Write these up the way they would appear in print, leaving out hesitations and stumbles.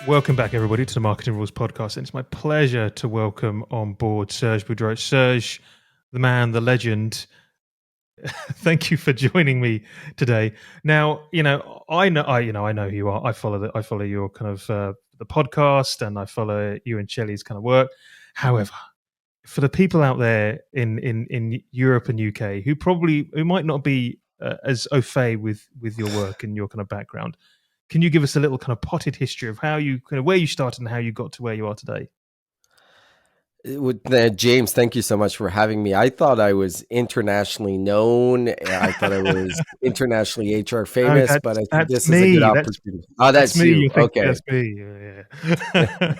Welcome back, everybody, to the Marketing Rules Podcast. And it's my pleasure to welcome on board Serge Boudreau. Serge, the man, the legend. Thank you for joining me today. Now, I know who you are. I follow your kind of the podcast, and I follow you and Shelley's kind of work. However, for the people out there in Europe and UK who might not be as au fait with your work and your kind of background, can you give us a little kind of potted history of how you where you started and how you got to where you are today? James, thank you so much for having me. I thought I was internationally known. I thought I was internationally HR famous, but I think this is a good opportunity. That's me. you. Okay. That's me. Yeah.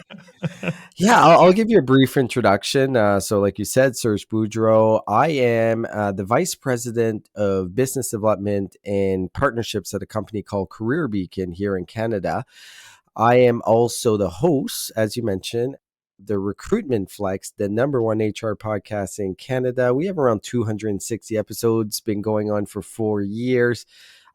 Yeah, I'll give you a brief introduction. So like you said, Serge Boudreau, I am the Vice President of Business Development and Partnerships at a company called CareerBeacon here in Canada. I am also the host, as you mentioned, the Recruitment Flex, the number one HR podcast in Canada. We have around 260 episodes, been going on for 4 years.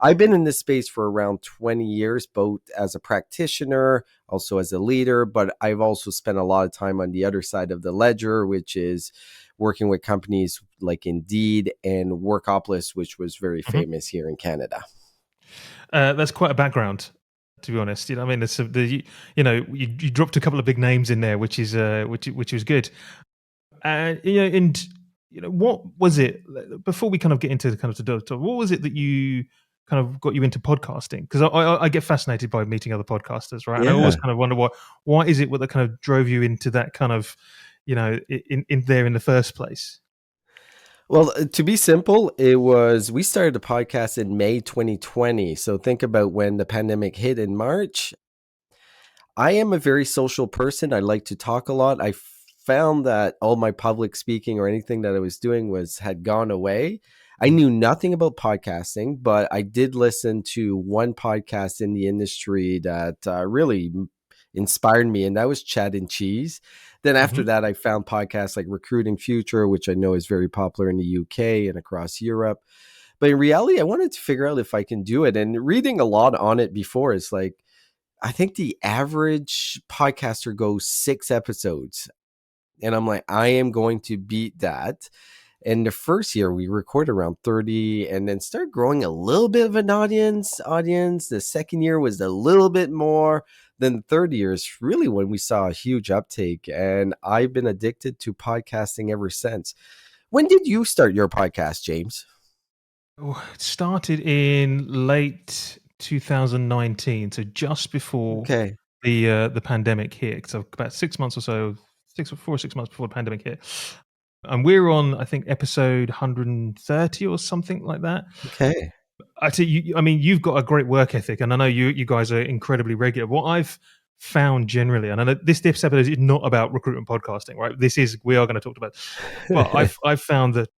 I've been in this space for around 20 years, both as a practitioner, also as a leader, but I've also spent a lot of time on the other side of the ledger, which is working with companies like Indeed and Workopolis, which was very famous here in Canada. That's quite a background, to be honest. You dropped a couple of big names in there, which is good. What was it before we kind of get into the kind of what was it that you kind of got you into podcasting? Because I get fascinated by meeting other podcasters, right? Yeah. And I always kind of wonder why is it what that kind of drove you into that kind of in there in the first place. Well, to be simple, we started the podcast in May 2020. So think about when the pandemic hit in March. I am a very social person. I like to talk a lot. I found that all my public speaking or anything that I was doing had gone away. I knew nothing about podcasting, but I did listen to one podcast in the industry that really inspired me, and that was Chat and Cheese. Then after that, I found podcasts like Recruiting Future, which I know is very popular in the UK and across Europe. But in reality, I wanted to figure out if I can do it. And reading a lot on it before, it's like, I think the average podcaster goes 6 episodes. And I'm like, I am going to beat that. And the first year we recorded around 30 and then started growing a little bit of an audience. The second year was a little bit more. Then the third year is really when we saw a huge uptake. And I've been addicted to podcasting ever since. When did you start your podcast, James? It started in late 2019. So just before the pandemic hit. So about 6 months or so, 4 or 6 months before the pandemic hit. And we're on, I think, episode 130 or something like that. Okay. I tell you, I mean, you've got a great work ethic, and I know you guys are incredibly regular. What I've found generally, and I know this episode is not about recruitment podcasting, right? We are going to talk about, but I've found that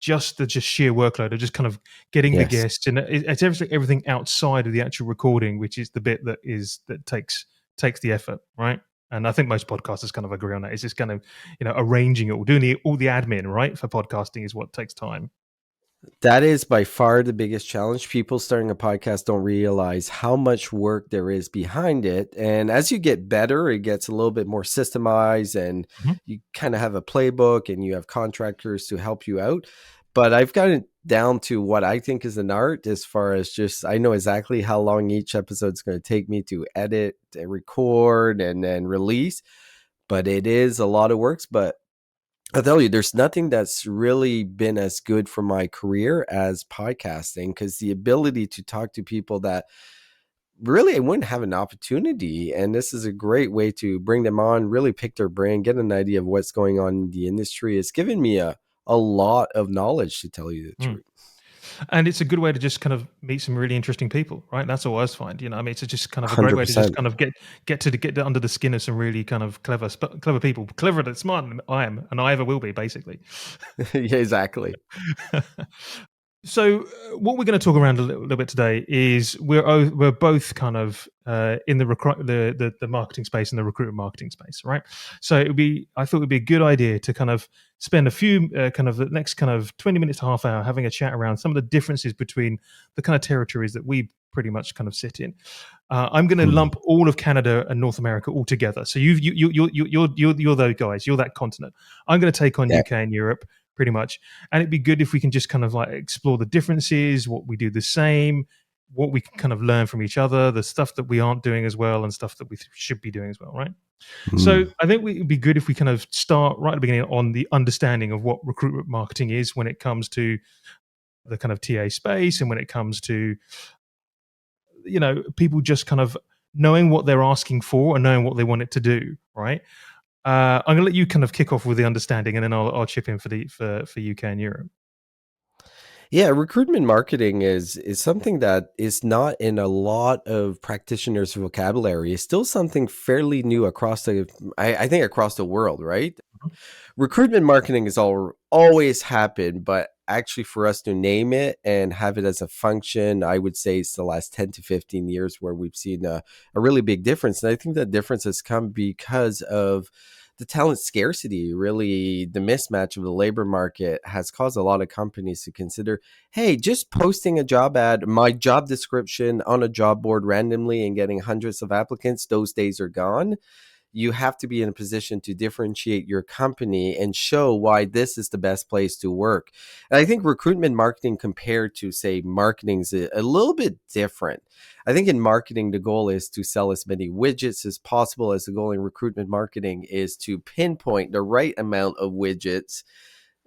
just the sheer workload of just kind of getting the guests, and it's everything outside of the actual recording, which is the bit that takes the effort, right? And I think most podcasters kind of agree on that. It's just kind of, arranging it or doing all the admin, right? For podcasting is what takes time. That is by far the biggest challenge. People starting a podcast don't realize how much work there is behind it. And as you get better, it gets a little bit more systemized, and you kind of have a playbook and you have contractors to help you out. But I've got it down to what I think is an art, as far as just, I know exactly how long each episode is going to take me to edit and record and then release. But it is a lot of work. But I'll tell you, there's nothing that's really been as good for my career as podcasting, because the ability to talk to people that really I wouldn't have an opportunity. And this is a great way to bring them on, really pick their brain, get an idea of what's going on in the industry. It's given me a lot of knowledge, to tell you the truth. And it's a good way to just kind of meet some really interesting people, right? That's all I find. It's just kind of a great 100%. Way to just kind of get under the skin of some really kind of clever people, cleverer than smart than I am, and I ever will be, basically. Yeah, exactly. So what we're going to talk around a little bit today is we're both kind of in the marketing space and the recruitment marketing space, right? So I thought it would be a good idea to kind of spend a few kind of the next kind of 20 minutes to half hour having a chat around some of the differences between the kind of territories that we pretty much kind of sit in. I'm going to Hmm. lump all of Canada and North America all together. So you're those guys. You're that continent. I'm going to take on Yeah. UK and Europe pretty much, and it'd be good if we can just kind of like explore the differences, what we do the same, what we can kind of learn from each other, the stuff that we aren't doing as well, and stuff that we should be doing as well, right? So Hmm. I think it would be good if we kind of start right at the beginning on the understanding of what recruitment marketing is when it comes to the kind of TA space and when it comes to people just kind of knowing what they're asking for and knowing what they want it to do, right? I'm going to let you kind of kick off with the understanding, and then I'll chip in for UK and Europe. Yeah, recruitment marketing is something that is not in a lot of practitioners' vocabulary. It's still something fairly new across I think across the world, right? Recruitment marketing has always happened, but actually for us to name it and have it as a function, I would say it's the last 10 to 15 years where we've seen a really big difference. And I think that difference has come because of the talent scarcity. Really, the mismatch of the labor market has caused a lot of companies to consider, hey, just posting a job ad, my job description on a job board randomly and getting hundreds of applicants, those days are gone. You have to be in a position to differentiate your company and show why this is the best place to work. And I think recruitment marketing compared to, say, marketing is a little bit different. I think in marketing, the goal is to sell as many widgets as possible, as the goal in recruitment marketing is to pinpoint the right amount of widgets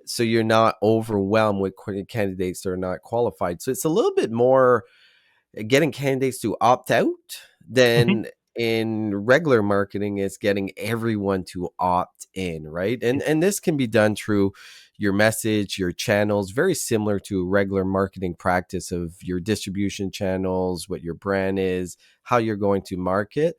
so you're not overwhelmed with candidates that are not qualified. So it's a little bit more getting candidates to opt out Mhm. than in regular marketing is getting everyone to opt in, right? Yeah. And this can be done through your message, your channels, very similar to regular marketing practice of your distribution channels, what your brand is, how you're going to market.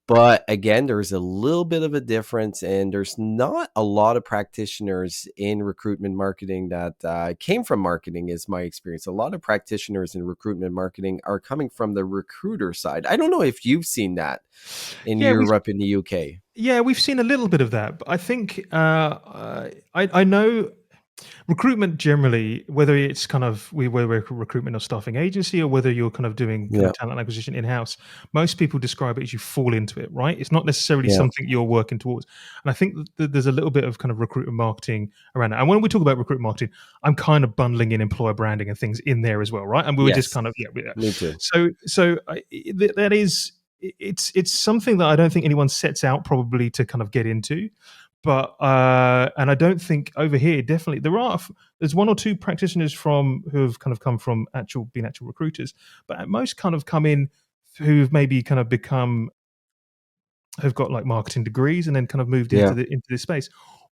But again, there's a little bit of a difference, and there's not a lot of practitioners in recruitment marketing that came from marketing, is my experience. A lot of practitioners in recruitment marketing are coming from the recruiter side. I don't know if you've seen that in Yeah, Europe and the UK. we've seen a little bit of that, but I think I know recruitment generally, whether it's kind of whether we're a recruitment or staffing agency, or whether you're kind of doing kind Yeah, of talent acquisition in house, most people describe it as you fall into it, right? It's not necessarily yeah, something you're working towards. And I think that there's a little bit of kind of recruitment marketing around that. And when we talk about recruitment marketing, I'm kind of bundling in employer branding and things in there as well, right? And we were just yes, kind of me too. that is it's something that I don't think anyone sets out probably to kind of get into, but and I don't think over here definitely there's one or two practitioners from who have kind of come from being actual recruiters, but at most kind of come in who've maybe kind of become have got like marketing degrees and then kind of moved Yeah, into this space,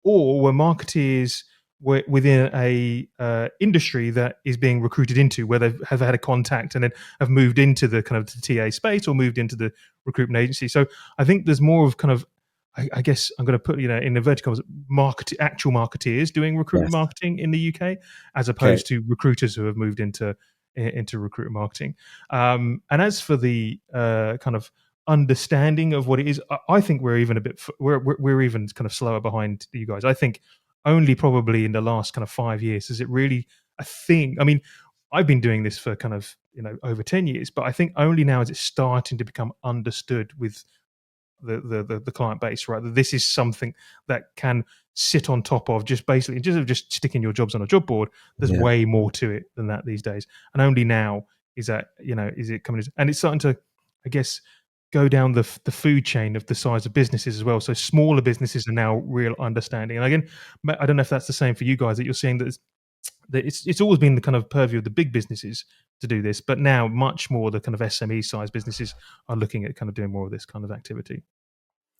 or were marketeers within a industry that is being recruited into, where they have had a contact and then have moved into the kind of the TA space or moved into the recruitment agency. So I think there's more of kind of I guess I'm going to put in inverted commas actual marketeers doing recruitment yes. marketing in the UK, as Okay. opposed to recruiters who have moved into recruitment marketing. And as for the kind of understanding of what it is, I think we're even a bit we're even kind of slower behind you guys. I think only probably in the last kind of 5 years is it really a thing. I mean, I've been doing this for kind of over 10 years, but I think only now is it starting to become understood with the client base, right? That this is something that can sit on top of just basically just sticking your jobs on a job board. There's Yeah. way more to it than that these days, and only now is that is it coming, and it's starting to, I guess, go down the food chain of the size of businesses as well. So smaller businesses are now real understanding. And again, I don't know if that's the same for you guys, that you're seeing that it's always been the kind of purview of the big businesses to do this, but now much more the kind of SME size businesses are looking at kind of doing more of this kind of activity.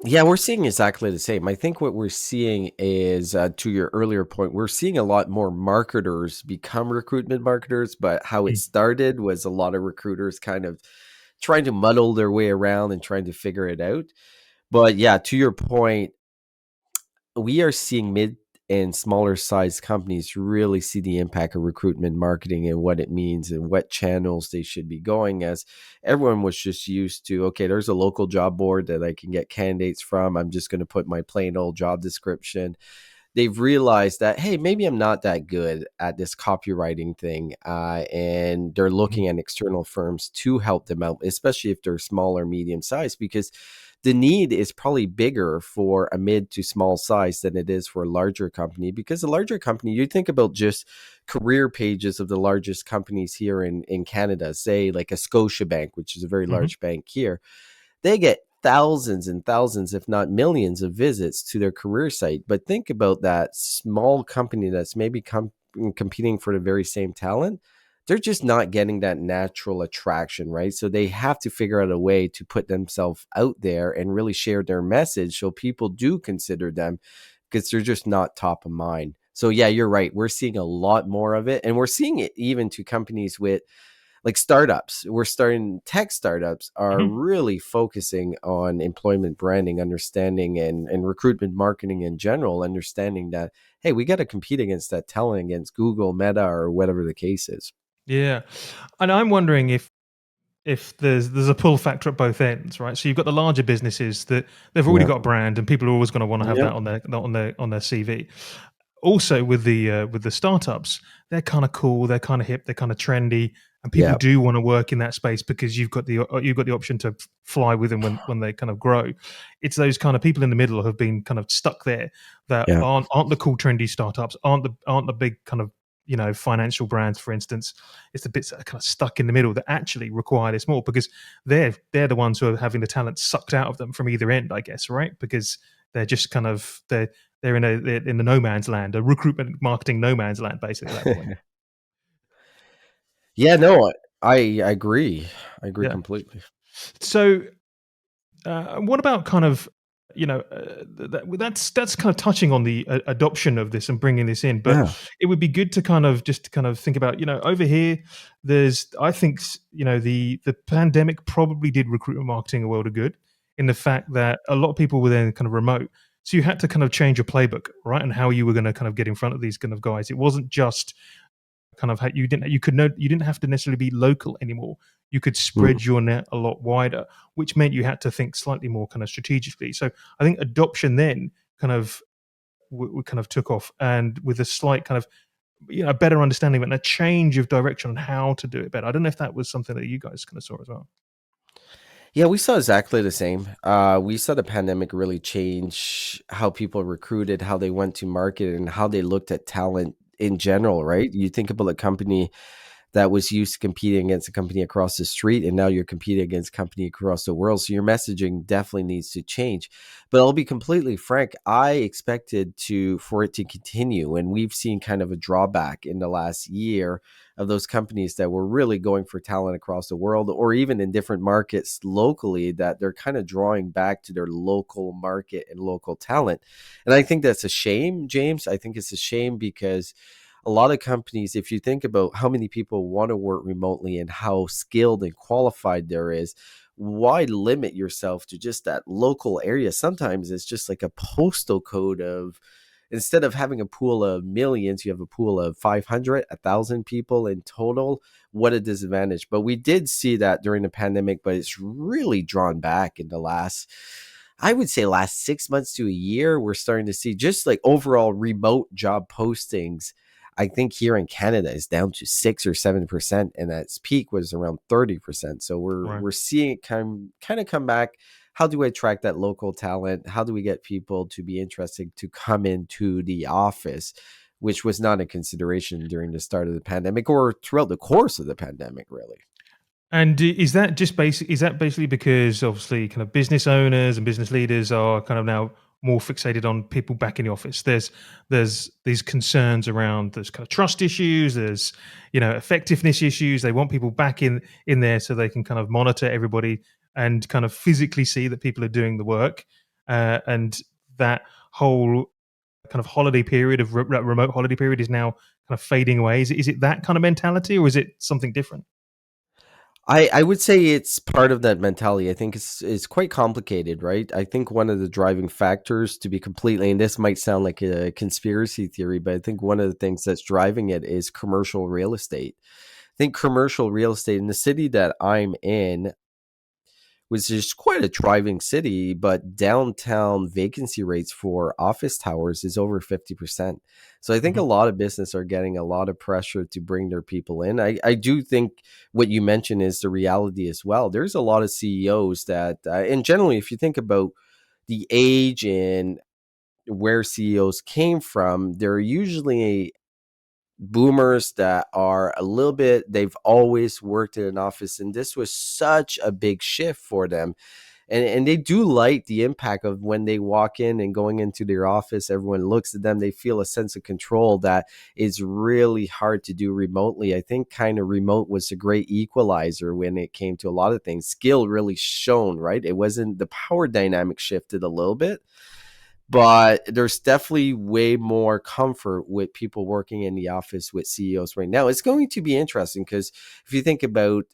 Yeah, we're seeing exactly the same. I think what we're seeing is, to your earlier point, we're seeing a lot more marketers become recruitment marketers, but how it Mm. started was a lot of recruiters kind of trying to muddle their way around and trying to figure it out. But yeah, to your point, we are seeing mid and smaller sized companies really see the impact of recruitment marketing and what it means and what channels they should be going, as everyone was just used to, okay, there's a local job board that I can get candidates from, I'm just going to put my plain old job description. they've realized that, hey, maybe I'm not that good at this copywriting thing. And they're Mhm. looking at external firms to help them out, especially if they're small or medium size, because the need is probably bigger for a mid to small size than it is for a larger company. Because a larger company, you think about just career pages of the largest companies here in Canada, say like a Scotiabank, which is a very Mhm. large bank here, they get thousands and thousands, if not millions, of visits to their career site. But think about that small company that's maybe competing for the very same talent. They're just not getting that natural attraction, right? So they have to figure out a way to put themselves out there and really share their message so people do consider them, because they're just not top of mind. So yeah, you're right. We're seeing a lot more of it. And we're seeing it even to companies with like startups. We're starting, tech startups are Mhm. really focusing on employment branding, understanding, and recruitment marketing in general, understanding that, hey, we got to compete against that talent, against Google, Meta, or whatever the case is. Yeah, and I'm wondering if there's a pull factor at both ends, right? So you've got the larger businesses that they've already Yeah. got a brand, and people are always going to want to have Yep. that on their CV. Also, with the startups, they're kind of cool, they're kind of hip, they're kind of trendy, and people Yeah. do want to work in that space because you've got the option to fly with them when they kind of grow. It's those kind of people in the middle who have been kind of stuck there that Yeah. aren't the cool trendy startups, aren't the big kind of financial brands, for instance. It's the bits that are kind of stuck in the middle that actually require this more because they're the ones who are having the talent sucked out of them from either end, I guess, right? Because they're just kind of they're in the no man's land, a recruitment marketing no man's land, basically at that point. Yeah. No, I agree. I agree Yeah. completely. So, what about kind of that's kind of touching on the adoption of this and bringing this in, but Yeah. it would be good to kind of just to kind of think about over here. There's I think the pandemic probably did recruitment marketing a world of good in the fact that a lot of people were then kind of remote. So you had to kind of change your playbook, right? And how you were going to kind of get in front of these kind of guys. It wasn't just kind of you didn't have to necessarily be local anymore. You could Mm. spread your net a lot wider, which meant you had to think slightly more kind of strategically. So I think adoption then kind of we kind of took off, and with a slight kind of better understanding and a change of direction on how to do it better. I don't know if that was something that you guys kind of saw as well. Yeah, we saw exactly the same. We saw the pandemic really change how people recruited, how they went to market, and how they looked at talent in general, right? You think about a company that was used to competing against a company across the street, and now you're competing against a company across the world. So your messaging definitely needs to change. But I'll be completely frank, I expected to for it to continue, and we've seen kind of a drawback in the last year of those companies that were really going for talent across the world, or even in different markets locally, that they're kind of drawing back to their local market and local talent. And I think that's a shame, James. I think it's a shame because a lot of companies, if you think about how many people want to work remotely and how skilled and qualified there is, why limit yourself to just that local area? Sometimes it's just like a postal code of, instead of having a pool of millions, you have a pool of 500, 1,000 people in total. What a disadvantage. But we did see that during the pandemic, but it's really drawn back in the last, I would say, last 6 months to a year. We're starting to see just like overall remote job postings. I think here in Canada is down to 6 or 7%, and its peak was around 30%. So Right. we're seeing it kind of come back. How do we attract that local talent? How do we get people to be interested to come into the office, which was not a consideration during the start of the pandemic or throughout the course of the pandemic, really? And is that basically because obviously kind of business owners and business leaders are kind of now more fixated on people back in the office? There's these concerns around there's kind of trust issues, there's effectiveness issues. They want people back in there so they can kind of monitor everybody and kind of physically see that people are doing the work, and that whole kind of holiday period of remote holiday period is now kind of fading away. Is it that kind of mentality, or is it something different? I would say it's part of that mentality. I think it's quite complicated, right? I think one of the driving factors, to be completely, and this might sound like a conspiracy theory, but I think one of the things that's driving it is commercial real estate. I think commercial real estate in the city that I'm in, which is quite a thriving city, but downtown vacancy rates for office towers is over 50%. So I think a Mhm. lot of business are getting a lot of pressure to bring their people in. I do think what you mentioned is the reality as well. There's a lot of CEOs that, and generally, if you think about the age and where CEOs came from, they're usually boomers that are a little bit, they've always worked in an office, and this was such a big shift for them. And they do like the impact of when they walk in and going into their office, everyone looks at them, they feel a sense of control that is really hard to do remotely. I think kind of remote was a great equalizer when it came to a lot of things. Skill really shone, right? It wasn't, the power dynamic shifted a little bit, but there's definitely way more comfort with people working in the office with CEOs right now. It's going to be interesting because if you think about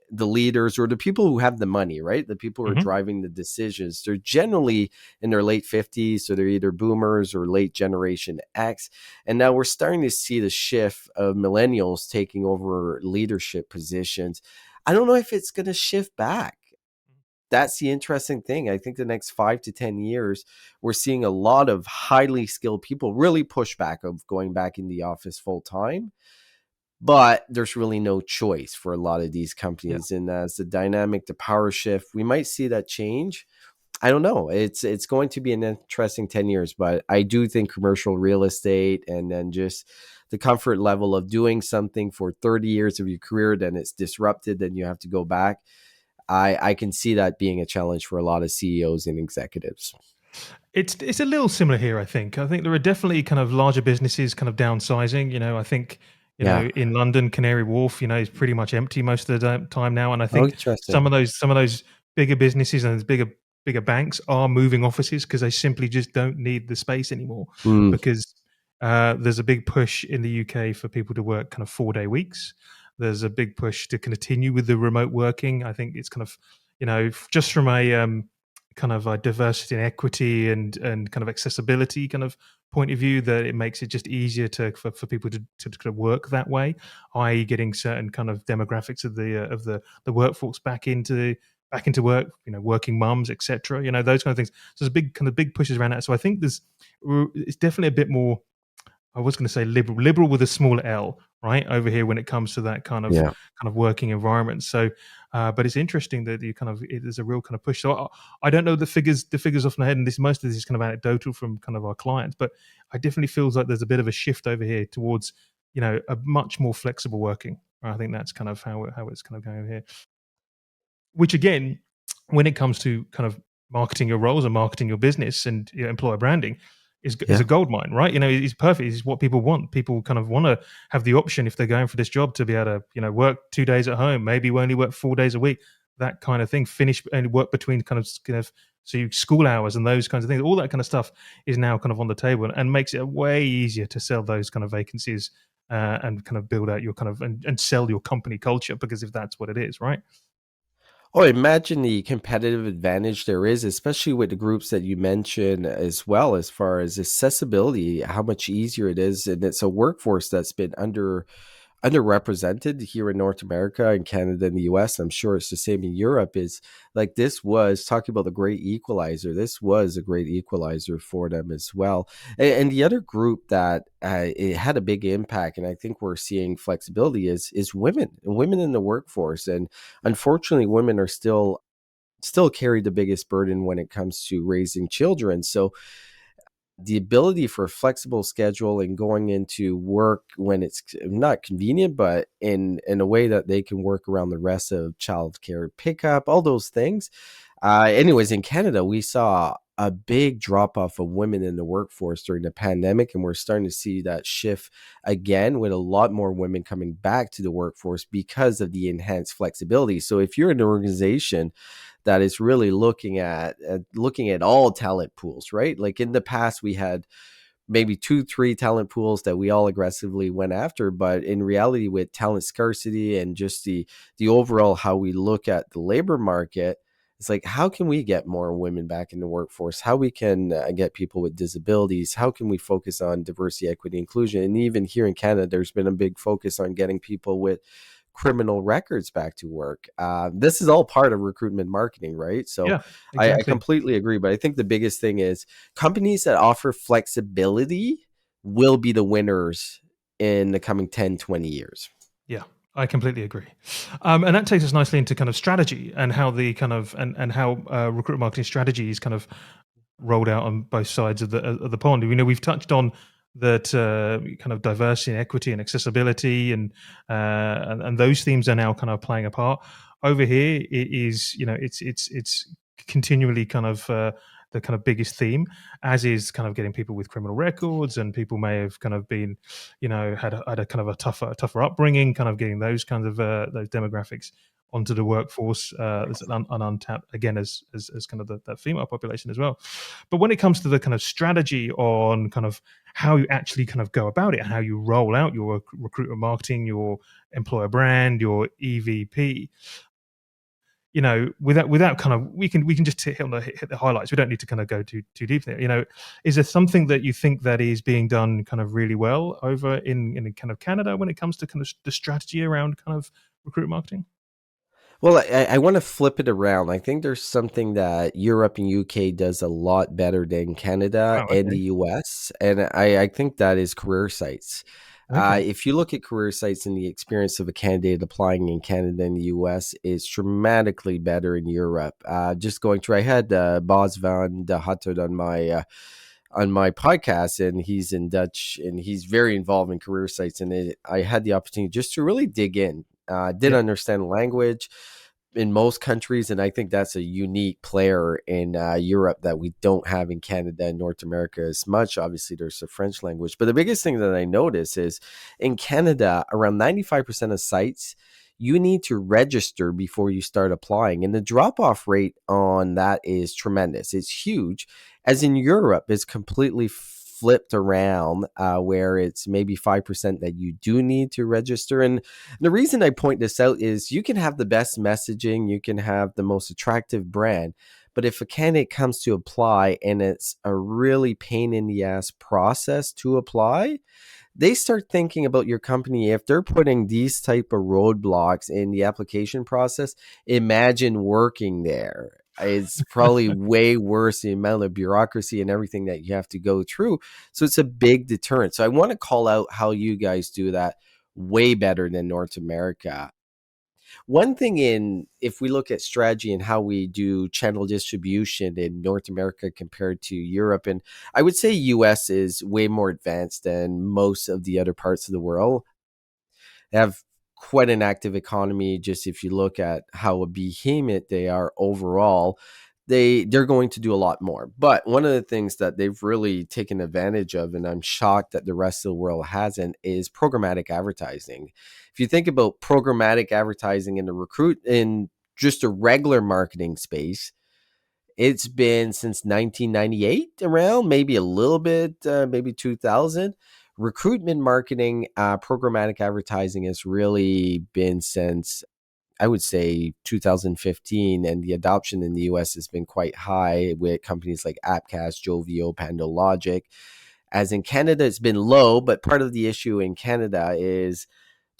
the leaders or the people who have the money, right? The people who are Mhm. driving the decisions, they're generally in their late 50s. So they're either boomers or late generation X. And now we're starting to see the shift of millennials taking over leadership positions. I don't know if it's going to shift back. That's the interesting thing. I think the next 5 to 10 years, we're seeing a lot of highly skilled people really push back of going back in the office full time, but there's really no choice for a lot of these Yeah. companies. And as the dynamic, the power shift, we might see that change. I don't know. It's going to be an interesting 10 years, but I do think commercial real estate and then just the comfort level of doing something for 30 years of your career, then it's disrupted, then you have to go back. I can see that being a challenge for a lot of CEOs and executives. It's a little similar here, I think. I think there are definitely kind of larger businesses kind of downsizing. I think, Yeah. in London, Canary Wharf, is pretty much empty most of the time now. And I Oh, think interesting. some of those bigger businesses and those bigger banks are moving offices because they simply just don't need the space anymore. Mm, Because there's a big push in the UK for people to work kind of 4-day weeks. There's a big push to continue with the remote working. I think it's kind of, just from a kind of diversity and equity and kind of accessibility kind of point of view, that it makes it just easier for people to kind of work that way, i.e. getting certain kind of demographics of the workforce back into work, working mums, etc., those kind of things. So there's big pushes around that. So I think it's definitely a bit more, I was going to say liberal with a small L, right over here when it comes to that yeah. kind of working environment. So, but it's interesting that there's a real kind of push. So I don't know the figures off my head, and most of this is kind of anecdotal from kind of our clients, but I definitely feels like there's a bit of a shift over here towards a much more flexible working. I think that's kind of how it's kind of going over here. Which again, when it comes to kind of marketing your roles and marketing your business and employer branding, is a Yeah. gold mine, right? It's perfect. It's what people want. People kind of want to have the option, if they're going for this job, to be able to work 2 days at home, maybe only work 4 days a week, that kind of thing. Finish and work between kind of so school hours and those kinds of things. All that kind of stuff is now kind of on the table and makes it way easier to sell those kind of vacancies, and kind of build out your kind of and sell your company culture, because if that's what it is, right? Oh, imagine the competitive advantage there is, especially with the groups that you mentioned as well, as far as accessibility, how much easier it is. And it's a workforce that's been underrepresented here in North America and Canada and the US. I'm sure it's the same in Europe. Is like, this was talking about the great equalizer. This was a great equalizer for them as well. And the other group that it had a big impact, and I think we're seeing flexibility, is women in the workforce. And unfortunately, women are still carry the biggest burden when it comes to raising children. So the ability for a flexible schedule and going into work when it's not convenient, but in a way that they can work around the rest of childcare pickup, all those things. Anyways, in Canada, we saw a big drop off of women in the workforce during the pandemic, and we're starting to see that shift again with a lot more women coming back to the workforce because of the enhanced flexibility. So if you're an organization that is really looking at all talent pools, right? Like in the past, we had maybe 2, 3 talent pools that we all aggressively went after, but in reality, with talent scarcity and just the overall how we look at the labor market, it's like, how can we get more women back in the workforce? How we can get people with disabilities? How can we focus on diversity, equity, inclusion? And even here in Canada, there's been a big focus on getting people with criminal records back to work. This is all part of recruitment marketing, right? So Yeah, I exactly. completely agree. But I think the biggest thing is companies that offer flexibility will be the winners in the coming 10, 20 years. Yeah, I completely agree. And that takes us nicely into kind of strategy and how the kind of and how recruitment marketing strategy is kind of rolled out on both sides of the pond. You know, we've touched on that kind of diversity and equity and accessibility and those themes are now kind of playing a part. Over here, it is, you know, it's continually kind of the kind of biggest theme, as is kind of getting people with criminal records, and people may have kind of been, you know, had a kind of a tougher upbringing, kind of getting those kinds of those demographics onto the workforce that's untapped again as kind of that female population as well. But when it comes to the kind of strategy on kind of how you actually kind of go about it, how you roll out your recruitment marketing, your employer brand, your EVP, you know, without kind of we can just hit the highlights. We don't need to kind of go too deep there. You know, is there something that you think that is being done kind of really well over in kind of Canada when it comes to kind of the strategy around kind of recruitment marketing? Well, I want to flip it around. I think there's something that Europe and UK does a lot better than Canada Oh, and the okay, US, and I think that is career sites. okay, If you look at career sites and the experience of a candidate applying in Canada and the US is dramatically better in Europe. Just going through, I had Bas van de Hattert on my podcast, and he's in Dutch, and he's very involved in career sites. And I had the opportunity just to really dig in. Didn't yeah, understand language in most countries, and I think that's a unique player in Europe that we don't have in Canada and North America as much. Obviously, there's the French language, but the biggest thing that I notice is in Canada, around 95% of sites, you need to register before you start applying, and the drop-off rate on that is tremendous. It's huge. As in Europe, it's completely flipped around, where it's maybe 5% that you do need to register. And the reason I point this out is you can have the best messaging, you can have the most attractive brand, but if a candidate comes to apply and it's a really pain in the ass process to apply, they start thinking about your company. If they're putting these type of roadblocks in the application process, imagine working there. It's probably way worse, the amount of bureaucracy and everything that you have to go through. So it's a big deterrent. So I want to call out how you guys do that way better than North America. One thing, in if we look at strategy and how we do channel distribution in North America compared to Europe, and I would say US is way more advanced than most of the other parts of the world. They have quite an active economy. Just if you look at how a behemoth they are overall, they're going to do a lot more. But one of the things that they've really taken advantage of, and I'm shocked that the rest of the world hasn't, is programmatic advertising. If you think about programmatic advertising in the recruit in just a regular marketing space, it's been since 1998, around maybe a little bit, maybe 2000. Recruitment marketing, programmatic advertising has really been since, I would say, 2015, and the adoption in the US has been quite high with companies like Appcast, Jovio, PandoLogic. As in Canada, it's been low, but part of the issue in Canada is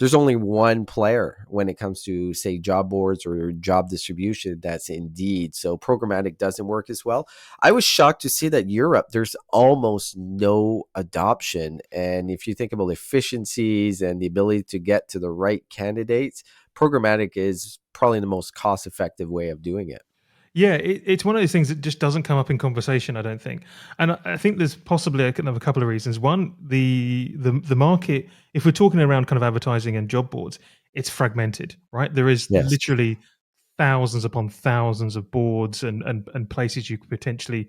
there's only one player when it comes to, say, job boards or job distribution. That's Indeed. So programmatic doesn't work as well. I was shocked to see that Europe, there's almost no adoption. And if you think about efficiencies and the ability to get to the right candidates, programmatic is probably the most cost effective way of doing it. yeah. It's one of those things that just doesn't come up in conversation, I don't think, and I think there's possibly a couple of reasons. One, the market, if we're talking around kind of advertising and job boards, it's fragmented, right? There is Yes. literally thousands upon thousands of boards and places you could potentially,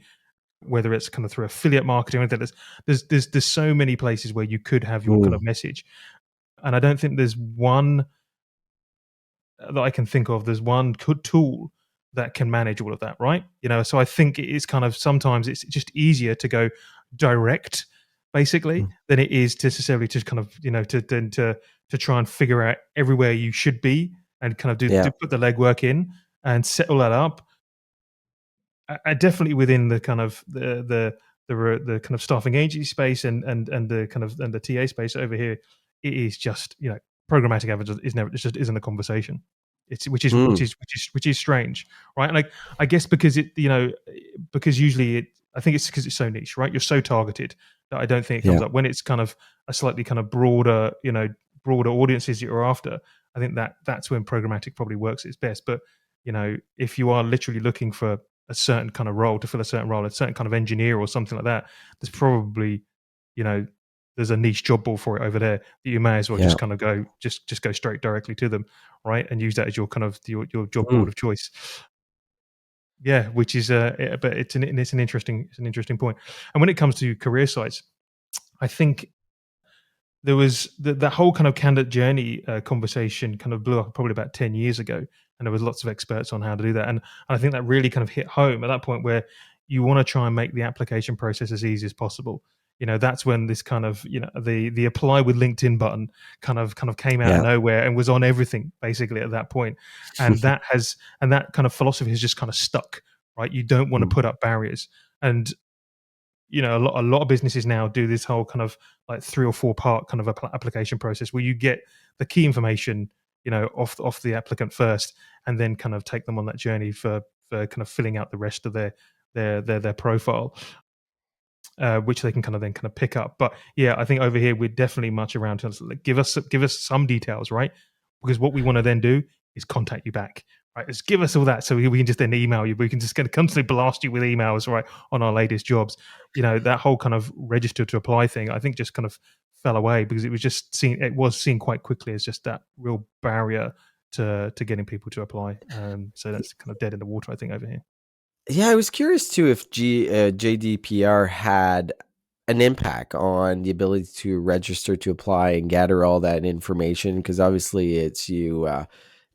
whether it's kind of through affiliate marketing or anything. There's so many places where you could have your kind Mm. of message, and I don't think there's one that I can think of. There's one good tool that can manage all of that, right? You know, so I think it is kind of sometimes it's just easier to go direct, basically, than it is necessarily to kind of, you know, to try and figure out everywhere you should be and kind of Yeah. put the legwork in and set all that up. I definitely within the kind of the kind of staffing agency space and the kind of and the TA space over here, it is just, you know, programmatic advertising is never, it just isn't a conversation. It's which is strange, right? And I guess because because usually I think it's because it's so niche, right? You're so targeted that I don't think it comes Yeah. up when it's kind of a slightly kind of broader, broader audiences that you're after. I think that's when programmatic probably works its best. But if you are literally looking for a certain kind of role, to fill a certain role, a certain kind of engineer or something like that, there's probably, there's a niche job board for it over there that you may as well Yeah. just kind of go straight directly to them, right? And use that as your kind of your job board Mm. of choice. Yeah, which is but it's an interesting point. And when it comes to career sites, I think there was that whole kind of candidate journey conversation kind of blew up probably about 10 years ago, and there was lots of experts on how to do that, and I think that really kind of hit home at that point where you want to try and make the application process as easy as possible. That's when this kind of the apply with LinkedIn button kind of came out of Yeah. nowhere and was on everything basically at that point. And that kind of philosophy has just kind of stuck, right? You don't want to put up barriers. And a lot of businesses now do this whole kind of like 3 or 4 part kind of application process where you get the key information, off the applicant first, and then kind of take them on that journey for kind of filling out the rest of their profile, which they can then pick up. But yeah, I think over here we're definitely much around to like, give us some details, right? Because what we want to then do is contact you back, right? Just give us all that so we can just then email you. We can just constantly blast you with emails, right, on our latest jobs. That whole kind of register to apply thing, I think just kind of fell away because it was seen quite quickly as just that real barrier to getting people to apply. So that's kind of dead in the water, I think, over here. Yeah, I was curious too if JDPR had an impact on the ability to register to apply and gather all that information, because obviously it's you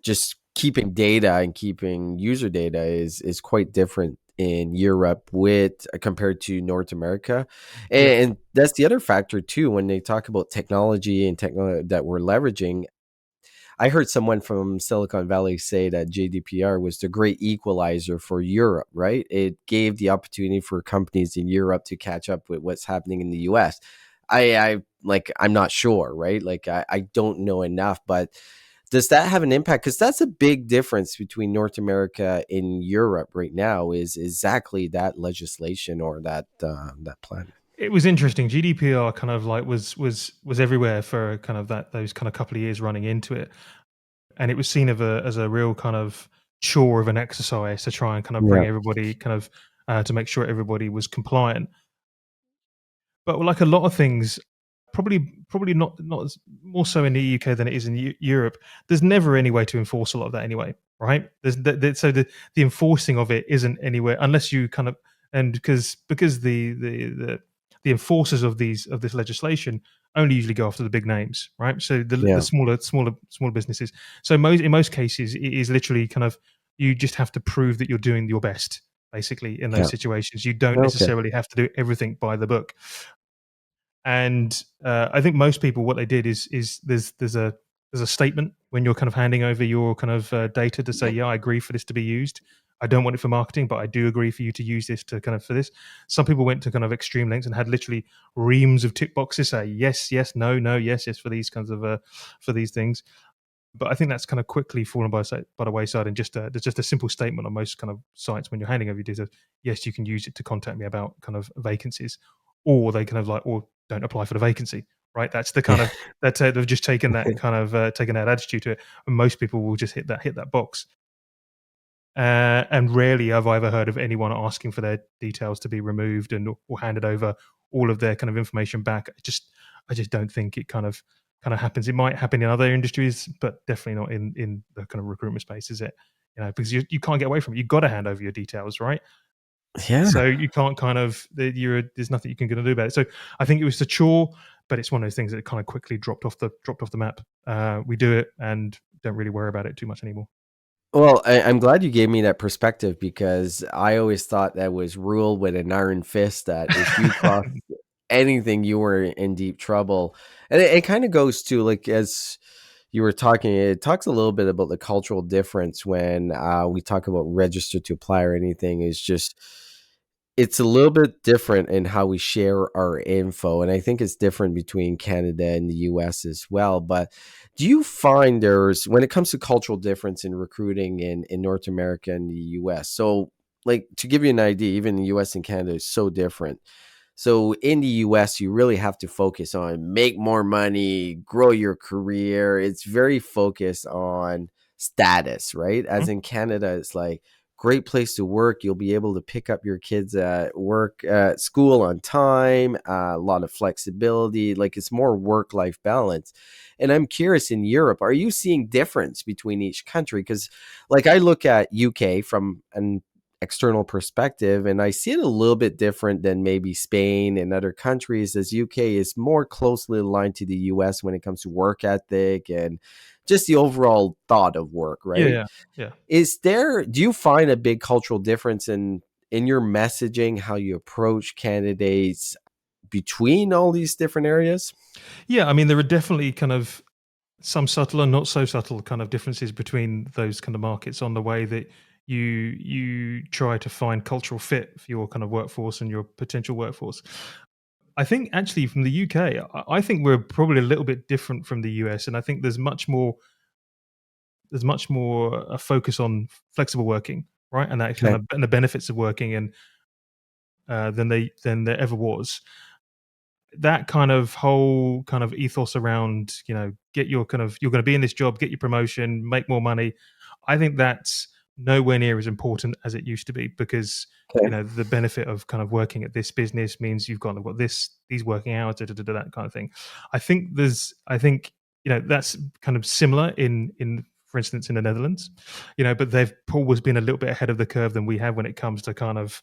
just keeping data and keeping user data is quite different in Europe with compared to North America. Yeah. And that's the other factor too when they talk about technology and technology that we're leveraging. I heard someone from Silicon Valley say that JDPR was the great equalizer for Europe, right? It gave the opportunity for companies in Europe to catch up with what's happening in the US. I'm not sure, right? Like I don't know enough, but does that have an impact? Because that's a big difference between North America and Europe right now is exactly that legislation or that plan. It was interesting. GDPR kind of like was everywhere for kind of those kind of couple of years running into it, and it was seen as a real kind of chore of an exercise to try and kind of bring Yeah, everybody kind of to make sure everybody was compliant. But like a lot of things, probably not more so in the UK than it is in Europe. There's never any way to enforce a lot of that anyway, right? So the enforcing of it isn't anywhere unless you kind of, and because the enforcers of this legislation only usually go after the big names, right? So the yeah, smaller businesses. So in most cases, it is literally kind of you just have to prove that you're doing your best. Basically, in those yeah. situations, you don't Okay. necessarily have to do everything by the book. And I think most people, what they did is there's a statement when you're kind of handing over your kind of data to say, yeah, I agree for this to be used. I don't want it for marketing, but I do agree for you to use this to kind of for this. Some people went to kind of extreme lengths and had literally reams of tick boxes say yes, yes, no, no, yes, yes for these kinds of for these things. But I think that's kind of quickly fallen by the wayside, and there's just a simple statement on most kind of sites when you're handing over your data. Yes, you can use it to contact me about kind of vacancies, or they kind of like, or don't apply for the vacancy. Right? That's the kind Yeah. of they've just taken that kind of taken that attitude to it, and most people will just hit that box. And rarely have I ever heard of anyone asking for their details to be removed and or handed over all of their kind of information back. I just don't think it kind of happens. It might happen in other industries, but definitely not in the kind of recruitment space, is it? Because you can't get away from it. You've got to hand over your details, right? Yeah. So you can't kind of there's nothing you can do about it. So I think it was a chore, but it's one of those things that kind of quickly dropped off the map. We do it and don't really worry about it too much anymore. Well, I'm glad you gave me that perspective because I always thought that was ruled with an iron fist that if you cross anything, you were in deep trouble. And it kind of goes to like, as you were talking, it talks a little bit about the cultural difference when we talk about register to apply or anything is just, it's a little bit different in how we share our info. And I think it's different between Canada and the US as well. But do you find when it comes to cultural difference in recruiting in North America and the US? So, like, to give you an idea, even the US and Canada is so different. So in the US, you really have to focus on make more money, grow your career. It's very focused on status, right? As in Canada, it's like great place to work. You'll be able to pick up your kids at work, school on time, a lot of flexibility. Like it's more work-life balance. And I'm curious in Europe, are you seeing difference between each country? Because like I look at UK from an external perspective, and I see it a little bit different than maybe Spain and other countries, as UK is more closely aligned to the US when it comes to work ethic and just the overall thought of work, right? Yeah. Do you find a big cultural difference in your messaging, how you approach candidates between all these different areas? Yeah, I mean, there are definitely kind of some subtle and not so subtle kind of differences between those kind of markets on the way that you try to find cultural fit for your kind of workforce and your potential workforce. I think actually from the UK, I think we're probably a little bit different from the US, and I think there's much more a focus on flexible working, right, and that kind Okay. of and the benefits of working, and than there ever was. That kind of whole kind of ethos around, get your kind of you're going to be in this job, get your promotion, make more money. I think that's nowhere near as important as it used to be, because Okay. the benefit of kind of working at this business means you've got these working hours, that kind of thing. I think that's kind of similar in for instance in the Netherlands, but they've always been a little bit ahead of the curve than we have when it comes to kind of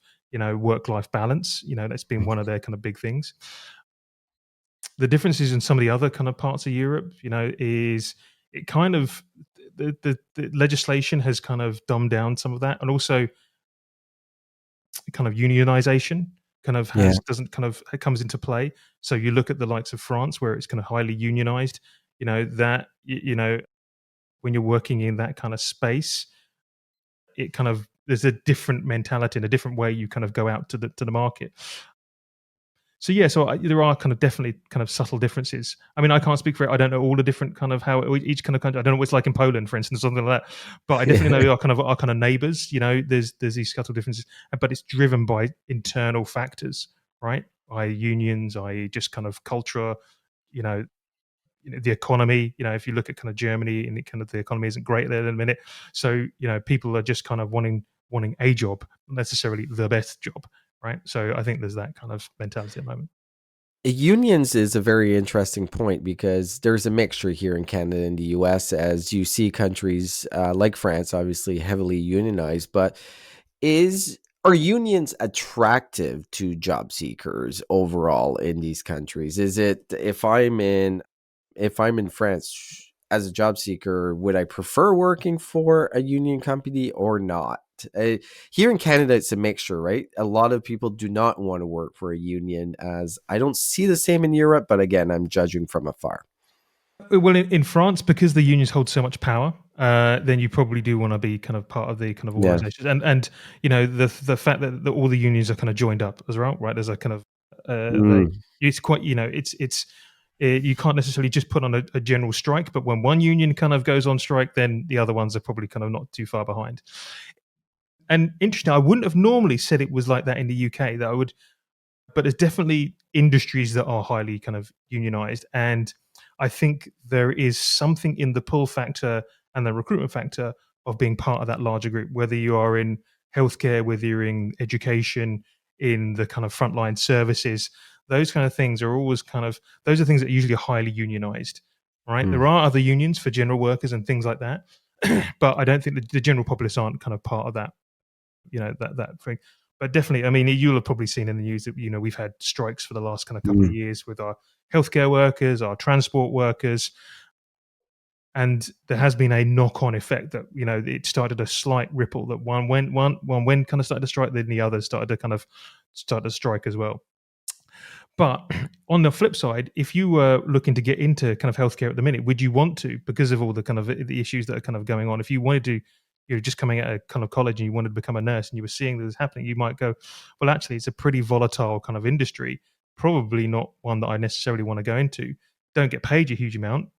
work life balance. That's been one of their kind of big things. The differences in some of the other kind of parts of Europe, is it kind of the legislation has kind of dumbed down some of that, and also kind of unionization kind of Yeah. has doesn't kind of it comes into play. So you look at the likes of France, where it's kind of highly unionized. That when you're working in that kind of space, it kind of there's a different mentality and a different way you kind of go out to the market. So yeah, there are kind of definitely kind of subtle differences. I mean, I can't speak for it. I don't know all the different kind of how each kind of country. I don't know what it's like in Poland, for instance, something like that. But I definitely know our kind of neighbours. There's these subtle differences, but it's driven by internal factors, right? I.e. unions, i.e. just kind of culture. You know, the economy. If you look at kind of Germany, and kind of the economy isn't great there in a minute. So people are just kind of wanting a job, not necessarily the best job, right? So I think there's that kind of mentality at the moment. Unions is a very interesting point because there's a mixture here in Canada and the US, as you see countries like France, obviously heavily unionized. But are unions attractive to job seekers overall in these countries? Is it if I'm in France as a job seeker, would I prefer working for a union company or not? Here in Canada, it's a mixture, right? A lot of people do not want to work for a union, as I don't see the same in Europe, but again, I'm judging from afar. Well, in France, because the unions hold so much power, then you probably do want to be kind of part of the kind of Yeah. organizations, and the fact that all the unions are kind of joined up as well, right? There's a kind of Mm. it's quite you can't necessarily just put on a general strike, but when one union kind of goes on strike, then the other ones are probably kind of not too far behind. And interesting, I wouldn't have normally said it was like that in the UK. That I would, but there's definitely industries that are highly kind of unionized, and I think there is something in the pull factor and the recruitment factor of being part of that larger group, whether you are in healthcare, whether you're in education, in the kind of frontline services. Those kind of things are always those are things that are usually highly unionized, right? Mm. There are other unions for general workers and things like that, but I don't think the general populace aren't kind of part of that, that thing. But definitely, I mean, you'll have probably seen in the news that we've had strikes for the last kind of couple of Mm. years with our healthcare workers, our transport workers, and there has been a knock-on effect that it started a slight ripple that one kind of started to strike, then the others started to kind of start to strike as well. But on the flip side, if you were looking to get into kind of healthcare at the minute, would you want to, because of all the kind of the issues that are kind of going on, if you wanted to you're just coming out of kind of college and you wanted to become a nurse and you were seeing this happening, you might go, well, actually, it's a pretty volatile kind of industry, probably not one that I necessarily want to go into. Don't get paid a huge amount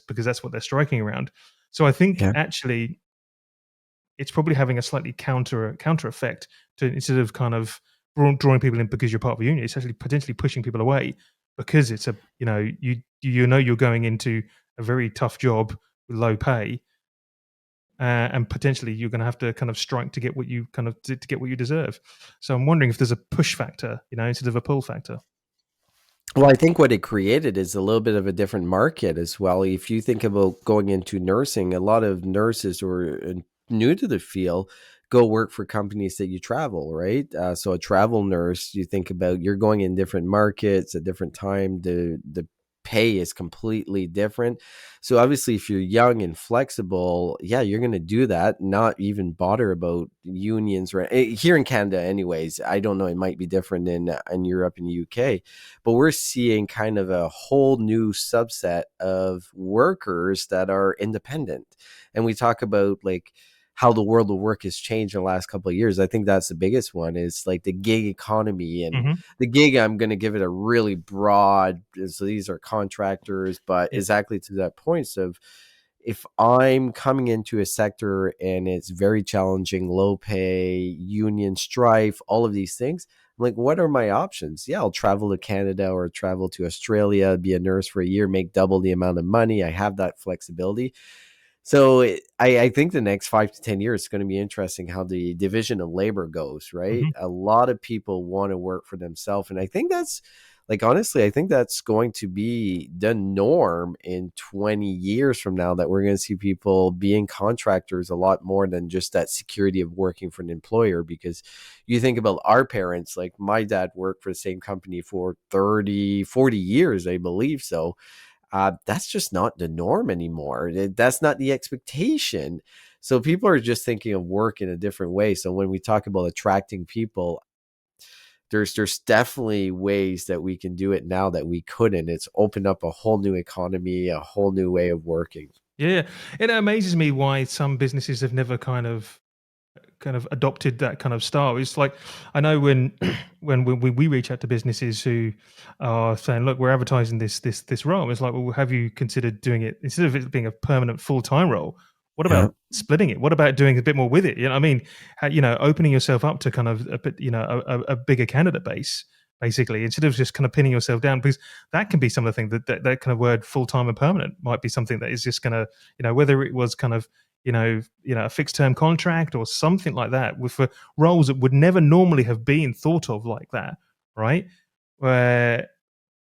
because that's what they're striking around. So I think Yeah. actually it's probably having a slightly counter effect to, instead of kind of drawing people in because you're part of a union, it's actually potentially pushing people away because it's you know you're going into a very tough job with low pay, and potentially you're going to have to kind of strike to get what you to get what you deserve. So I'm wondering if there's a push factor, instead of a pull factor. Well, I think what it created is a little bit of a different market as well. If you think about going into nursing, a lot of nurses who are new to the field go work for companies that you travel, right? So a travel nurse, you think about you're going in different markets at different time. The pay is completely different. So obviously, if you're young and flexible, yeah, you're going to do that. Not even bother about unions, right? Here in Canada, anyways. I don't know. It might be different in Europe and the UK, but we're seeing kind of a whole new subset of workers that are independent. And we talk about like how the world of work has changed in the last couple of years. I think that's the biggest one is like the gig economy. And Mm-hmm. the gig, I'm going to give it a really broad, so these are contractors, but Yeah. exactly to that point of if I'm coming into a sector and it's very challenging, low pay, union strife, all of these things, I'm like, what are my options? Yeah, I'll travel to Canada or travel to Australia, be a nurse for a year, make double the amount of money. I have that flexibility. So I think the next 5 to 10 years is going to be interesting how the division of labor goes, right? Mm-hmm. A lot of people want to work for themselves. And I think that's like, honestly, I think that's going to be the norm in 20 years from now, that we're going to see people being contractors a lot more than just that security of working for an employer. Because you think about our parents, like my dad worked for the same company for 30, 40 years, I believe so. That's just not the norm anymore. That's not the expectation. So people are just thinking of work in a different way. So when we talk about attracting people, there's definitely ways that we can do it now that we couldn't. It's opened up a whole new economy, a whole new way of working. Yeah, it amazes me why some businesses have never kind of adopted that kind of style. It's like, I know when when we reach out to businesses who are saying, "Look, we're advertising this role." It's like, well, have you considered doing it instead of it being a permanent full-time role? What Yeah. about splitting it? What about doing a bit more with it? You know, what I mean, opening yourself up to kind of a bit, a bigger candidate base, basically, instead of just kind of pinning yourself down, because that can be some of the things that kind of word full-time and permanent might be something that is just going to, whether it was kind of a fixed term contract or something like that, for roles that would never normally have been thought of like that, right? Where,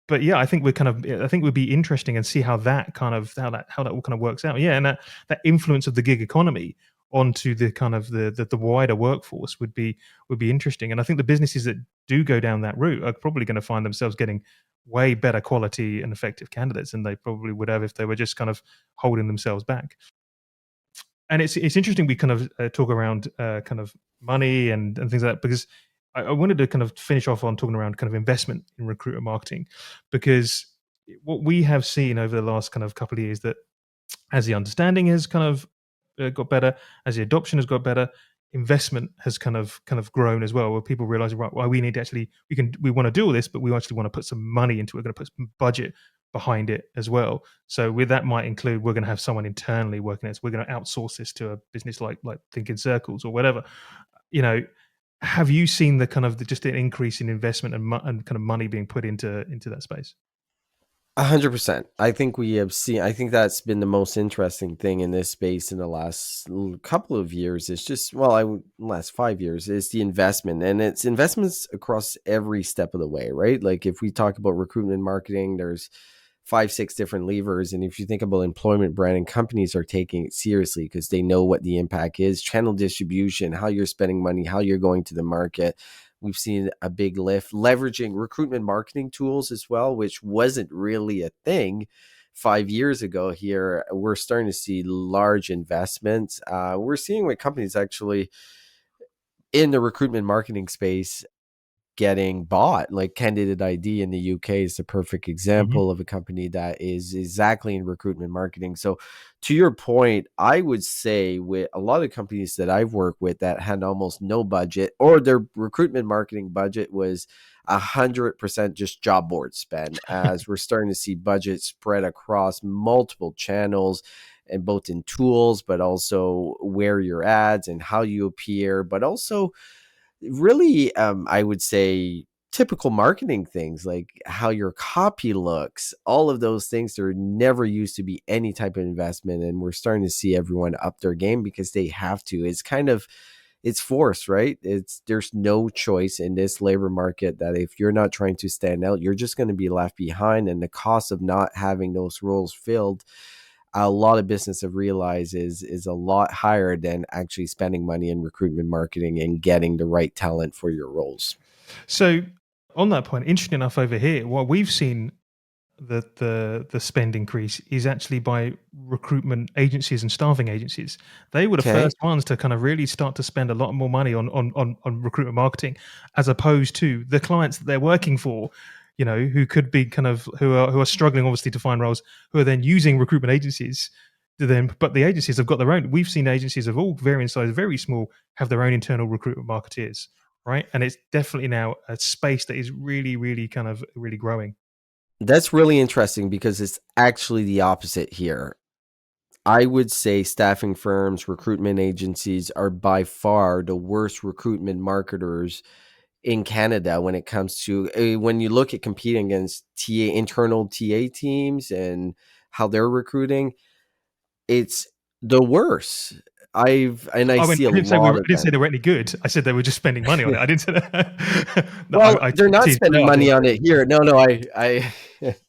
but yeah, I think it would be interesting and see how that all kind of works out. Yeah, and that influence of the gig economy onto the kind of the wider workforce would be interesting. And I think the businesses that do go down that route are probably going to find themselves getting way better quality and effective candidates than they probably would have if they were just kind of holding themselves back. And it's interesting we kind of talk around kind of money and things like that, because I wanted to kind of finish off on talking around kind of investment in recruiter marketing, because what we have seen over the last kind of couple of years, that as the understanding has kind of got better, as the adoption has got better, investment has kind of grown as well, where people realize, right, well, we need to actually, we want to do all this, but we actually want to put some money into it. We're going to put some budget behind it as well. So with that might include, we're going to have someone internally working this. We're going to outsource this to a business like Thinking Circles or whatever. You know, have you seen the kind of just an increase in investment and kind of money being put into that space? 100%. I think we have seen, I think that's been the most interesting thing in this space in the last couple of years. It's just, well, last 5 years is the investment, and it's investments across every step of the way, right? Like if we talk about recruitment marketing, there's 5, 6 different levers. And if you think about employment branding, companies are taking it seriously because they know what the impact is, channel distribution, how you're spending money, how you're going to the market. We've seen a big lift, leveraging recruitment marketing tools as well, which wasn't really a thing 5 years ago here. We're starting to see large investments. We're seeing what companies actually in the recruitment marketing space getting bought. Like Candidate ID in the UK is the perfect example of a company that is exactly in recruitment marketing. So to your point, I would say with a lot of companies that I've worked with that had almost no budget, or their recruitment marketing budget was 100% just job board spend, as we're starting to see budgets spread across multiple channels, and both in tools, but also where your ads and how you appear, but also really, I would say typical marketing things like how your copy looks, all of those things. There never used to be any type of investment, and we're starting to see everyone up their game because they have to. It's kind of, it's forced, right? There's no choice in this labor market that if you're not trying to stand out, you're just going to be left behind. And the cost of not having those roles filled, a lot of business have realized is a lot higher than actually spending money in recruitment marketing and getting the right talent for your roles. So on that point, interesting enough over here, what we've seen the spend increase is actually by recruitment agencies and staffing agencies. They were the Okay. first ones to kind of really start to spend a lot more money on recruitment marketing, as opposed to the clients that they're working for, who could be kind of who are struggling obviously to find roles, who are then using recruitment agencies to them. But the agencies have got their own. We've seen agencies of all varying sizes, very small, have their own internal recruitment marketeers, right? And it's definitely now a space that is really, really kind of really growing. That's really interesting because it's actually the opposite here. I would say staffing firms, recruitment agencies are by far the worst recruitment marketers in Canada when it comes to when you look at competing against internal TA teams and how they're recruiting. It's the worst. I I mean, see a I didn't say lot I of didn't say them. they were any good. I said they were just spending money on it. I didn't say that. No, Well, I they're not teased you spending out money there. on it here. No, I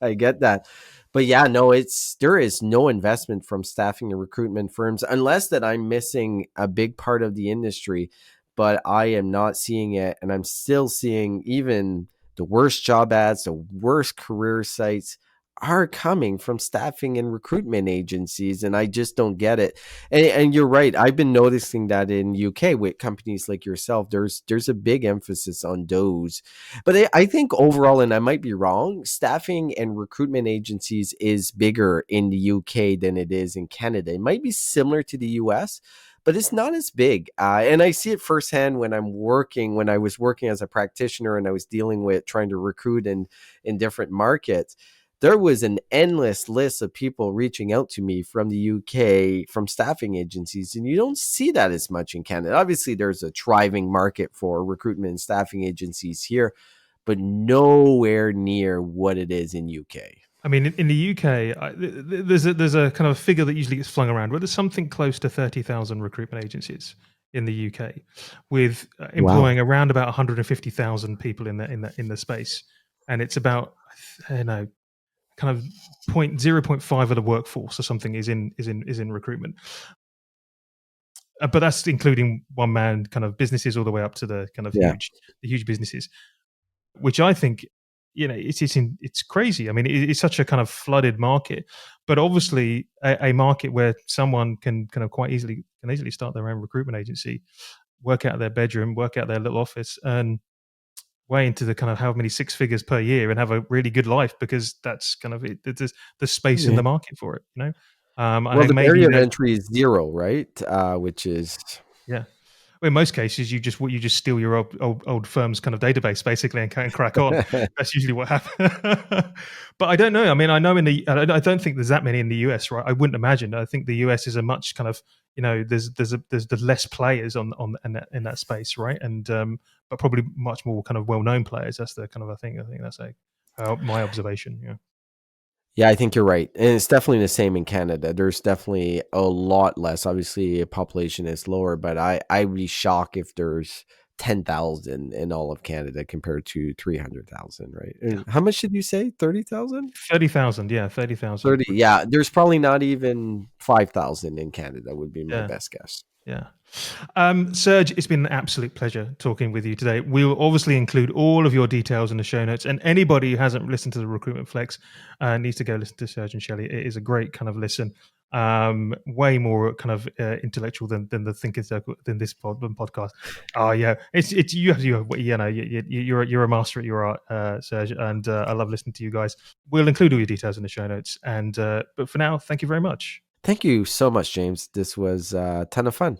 I get that. But yeah, no, there is no investment from staffing and recruitment firms unless that I'm missing a big part of the industry, but I am not seeing it, and I'm still seeing even the worst job ads, the worst career sites are coming from staffing and recruitment agencies, and I just don't get it. And you're right. I've been noticing that in UK with companies like yourself. There's a big emphasis on those, but I think overall, and I might be wrong, staffing and recruitment agencies is bigger in the UK than it is in Canada. It might be similar to the US, but it's not as big. And I see it firsthand when when I was working as a practitioner and I was dealing with trying to recruit in different markets. There was an endless list of people reaching out to me from the UK, from staffing agencies, and you don't see that as much in Canada. Obviously, there's a thriving market for recruitment and staffing agencies here, but nowhere near what it is in UK. I mean, in the UK, there's a kind of figure that usually gets flung around where there's something close to 30,000 recruitment agencies in the UK, with Wow. employing around about 150,000 people in the space, and it's about, I don't know, kind of 0.5 of the workforce or something is in recruitment. But that's including one man kind of businesses all the way up to the kind of Yeah. huge businesses, which I think, it's crazy. I mean, it's such a kind of flooded market, but obviously a market where someone can kind of quite easily start their own recruitment agency, work out of their bedroom, work out their little office, earn way into the kind of how many six figures per year, and have a really good life, because that's kind of it. There's the space in Yeah. the market for it. I Well, think the maybe barrier of that, entry is zero, right? Which is yeah. Well, in most cases, you just steal your old firm's kind of database basically, and crack on. That's usually what happens. But I don't know. I mean, I know I don't think there's that many in the US, right? I wouldn't imagine. I think the US is a much kind of, there's less players on in that space, right? And but probably much more kind of well known players. That's the kind of, I think that's my observation. Yeah. Yeah, I think you're right. And it's definitely the same in Canada. There's definitely a lot less. Obviously, population is lower, but I'd be shocked if there's 10,000 in all of Canada compared to 300,000, right? Yeah. And how much did you say? 30,000? 30,000. Yeah, 30,000. 30. Yeah, there's probably not even 5,000 in Canada would be my Yeah. best guess. Yeah. Serge, it's been an absolute pleasure talking with you today. We will obviously include all of your details in the show notes, and anybody who hasn't listened to the Recruitment Flex needs to go listen to Serge and Shelley. It is a great kind of listen. way more kind of intellectual than the Thinking Circle, than this podcast. Oh yeah, it's you're a master at your art, Serge, and I love listening to you guys. We'll include all your details in the show notes, and but for now, thank you very much. Thank you so much, James. This was a ton of fun.